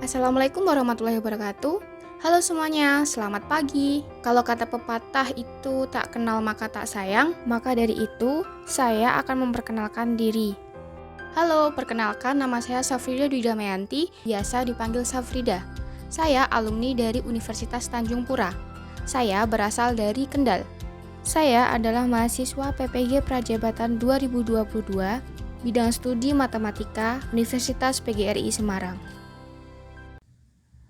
Assalamualaikum warahmatullahi wabarakatuh. Halo semuanya, selamat pagi. Kalau kata pepatah itu tak kenal maka tak sayang, maka dari itu saya akan memperkenalkan diri. Halo, perkenalkan nama saya Safrida Dwi Damayanti, biasa dipanggil Safrida. Saya alumni dari Universitas Tanjung Pura. Saya berasal dari Kendal. Saya adalah mahasiswa PPG Prajabatan 2022, bidang studi matematika, Universitas PGRI Semarang.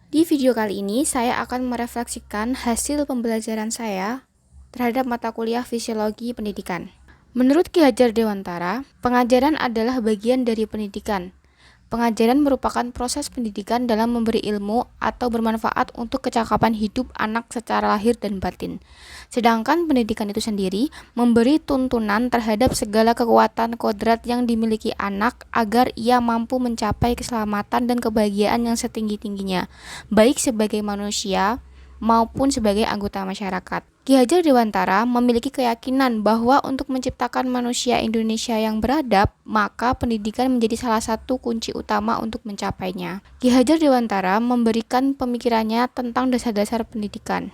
Di video kali ini, saya akan merefleksikan hasil pembelajaran saya terhadap mata kuliah Fisiologi Pendidikan. Menurut Ki Hajar Dewantara, pengajaran adalah bagian dari pendidikan. Pengajaran merupakan proses pendidikan dalam memberi ilmu atau bermanfaat untuk kecakapan hidup anak secara lahir dan batin. Sedangkan pendidikan itu sendiri memberi tuntunan terhadap segala kekuatan kodrat yang dimiliki anak agar ia mampu mencapai keselamatan dan kebahagiaan yang setinggi-tingginya, baik sebagai manusia maupun sebagai anggota masyarakat. Ki Hajar Dewantara memiliki keyakinan bahwa untuk menciptakan manusia Indonesia yang beradab, maka pendidikan menjadi salah satu kunci utama untuk mencapainya. Ki Hajar Dewantara memberikan pemikirannya tentang dasar-dasar pendidikan.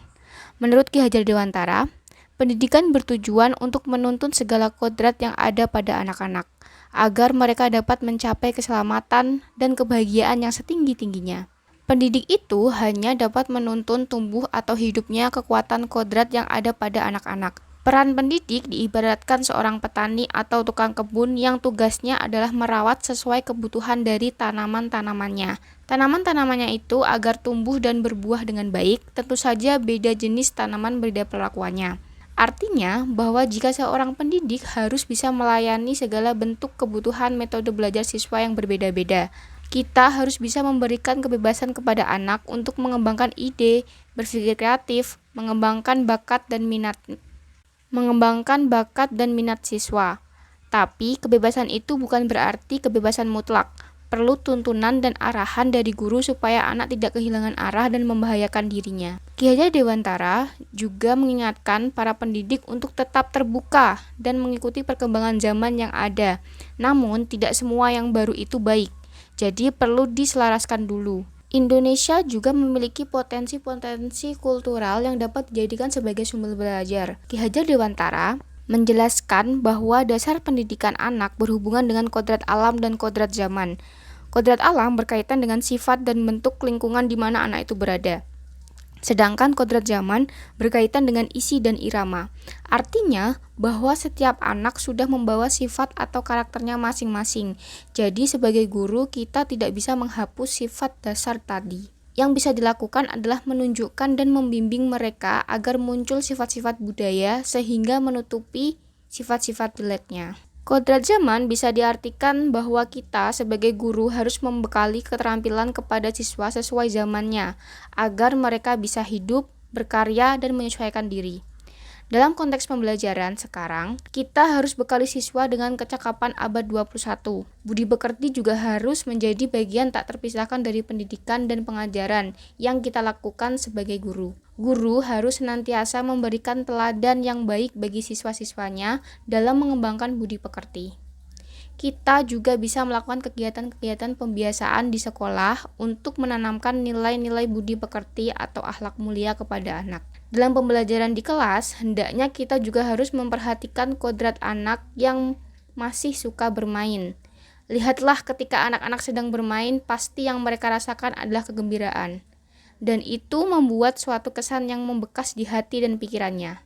Menurut Ki Hajar Dewantara, pendidikan bertujuan untuk menuntun segala kodrat yang ada pada anak-anak, agar mereka dapat mencapai keselamatan dan kebahagiaan yang setinggi-tingginya. Pendidik itu hanya dapat menuntun tumbuh atau hidupnya kekuatan kodrat yang ada pada anak-anak. Peran pendidik diibaratkan seorang petani atau tukang kebun yang tugasnya adalah merawat sesuai kebutuhan dari tanaman-tanamannya. Tanaman-tanamannya itu agar tumbuh dan berbuah dengan baik, tentu saja beda jenis tanaman berbeda perlakuannya. Artinya bahwa jika seorang pendidik harus bisa melayani segala bentuk kebutuhan metode belajar siswa yang berbeda-beda, kita harus bisa memberikan kebebasan kepada anak untuk mengembangkan ide, berpikir kreatif, mengembangkan bakat dan minat siswa. Tapi kebebasan itu bukan berarti kebebasan mutlak. Perlu tuntunan dan arahan dari guru supaya anak tidak kehilangan arah dan membahayakan dirinya. Ki Hajar Dewantara juga mengingatkan para pendidik untuk tetap terbuka dan mengikuti perkembangan zaman yang ada. Namun tidak semua yang baru itu baik. Jadi perlu diselaraskan dulu. Indonesia juga memiliki potensi-potensi kultural yang dapat dijadikan sebagai sumber belajar. Ki Hajar Dewantara menjelaskan bahwa dasar pendidikan anak berhubungan dengan kodrat alam dan kodrat zaman. Kodrat alam berkaitan dengan sifat dan bentuk lingkungan di mana anak itu berada. Sedangkan kodrat zaman berkaitan dengan isi dan irama. Artinya bahwa setiap anak sudah membawa sifat atau karakternya masing-masing. Jadi sebagai guru kita tidak bisa menghapus sifat dasar tadi. Yang bisa dilakukan adalah menunjukkan dan membimbing mereka agar muncul sifat-sifat budaya sehingga menutupi sifat-sifat jeleknya. Kodrat zaman bisa diartikan bahwa kita sebagai guru harus membekali keterampilan kepada siswa sesuai zamannya, agar mereka bisa hidup, berkarya, dan menyesuaikan diri. Dalam konteks pembelajaran sekarang, kita harus bekali siswa dengan kecakapan abad 21. Budi pekerti juga harus menjadi bagian tak terpisahkan dari pendidikan dan pengajaran yang kita lakukan sebagai guru. Guru harus senantiasa memberikan teladan yang baik bagi siswa-siswanya dalam mengembangkan budi pekerti. Kita juga bisa melakukan kegiatan-kegiatan pembiasaan di sekolah untuk menanamkan nilai-nilai budi pekerti atau akhlak mulia kepada anak. Dalam pembelajaran di kelas, hendaknya kita juga harus memperhatikan kodrat anak yang masih suka bermain. Lihatlah ketika anak-anak sedang bermain, pasti yang mereka rasakan adalah kegembiraan. Dan itu membuat suatu kesan yang membekas di hati dan pikirannya.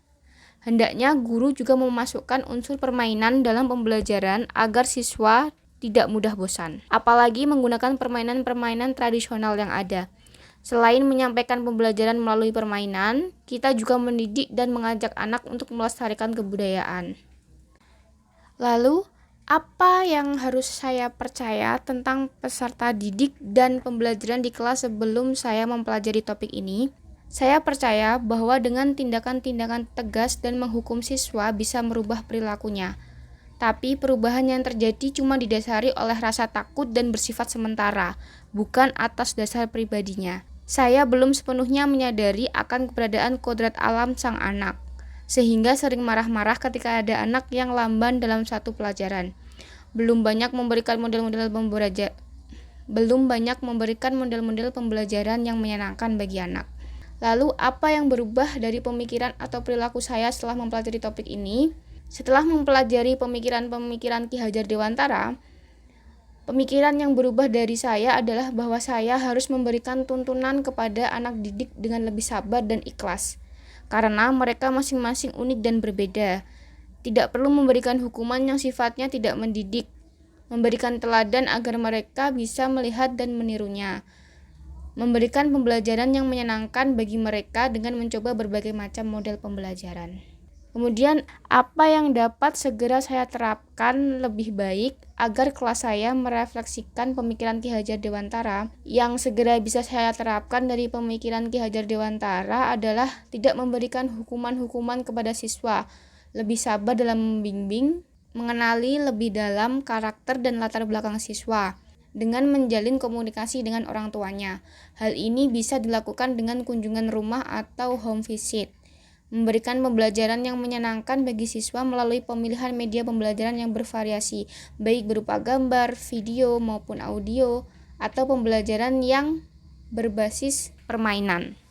Hendaknya guru juga memasukkan unsur permainan dalam pembelajaran agar siswa tidak mudah bosan. Apalagi menggunakan permainan-permainan tradisional yang ada. Selain menyampaikan pembelajaran melalui permainan, kita juga mendidik dan mengajak anak untuk melestarikan kebudayaan. Lalu, apa yang harus saya percaya tentang peserta didik dan pembelajaran di kelas sebelum saya mempelajari topik ini? Saya percaya bahwa dengan tindakan-tindakan tegas dan menghukum siswa bisa merubah perilakunya. Tapi perubahan yang terjadi cuma didasari oleh rasa takut dan bersifat sementara, bukan atas dasar pribadinya. Saya belum sepenuhnya menyadari akan keberadaan kodrat alam sang anak, sehingga sering marah-marah ketika ada anak yang lamban dalam satu pelajaran. Belum banyak memberikan model-model belum banyak memberikan model-model pembelajaran yang menyenangkan bagi anak. Lalu, apa yang berubah dari pemikiran atau perilaku saya setelah mempelajari topik ini? Setelah mempelajari pemikiran-pemikiran Ki Hajar Dewantara, pemikiran yang berubah dari saya adalah bahwa saya harus memberikan tuntunan kepada anak didik dengan lebih sabar dan ikhlas, karena mereka masing-masing unik dan berbeda. Tidak perlu memberikan hukuman yang sifatnya tidak mendidik, memberikan teladan agar mereka bisa melihat dan menirunya, memberikan pembelajaran yang menyenangkan bagi mereka dengan mencoba berbagai macam model pembelajaran. Kemudian, apa yang dapat segera saya terapkan lebih baik agar kelas saya merefleksikan pemikiran Ki Hajar Dewantara? Yang segera bisa saya terapkan dari pemikiran Ki Hajar Dewantara adalah tidak memberikan hukuman-hukuman kepada siswa, lebih sabar dalam membimbing, mengenali lebih dalam karakter dan latar belakang siswa, dengan menjalin komunikasi dengan orang tuanya. Hal ini bisa dilakukan dengan kunjungan rumah atau home visit. Memberikan pembelajaran yang menyenangkan bagi siswa melalui pemilihan media pembelajaran yang bervariasi, baik berupa gambar, video, maupun audio, atau pembelajaran yang berbasis permainan.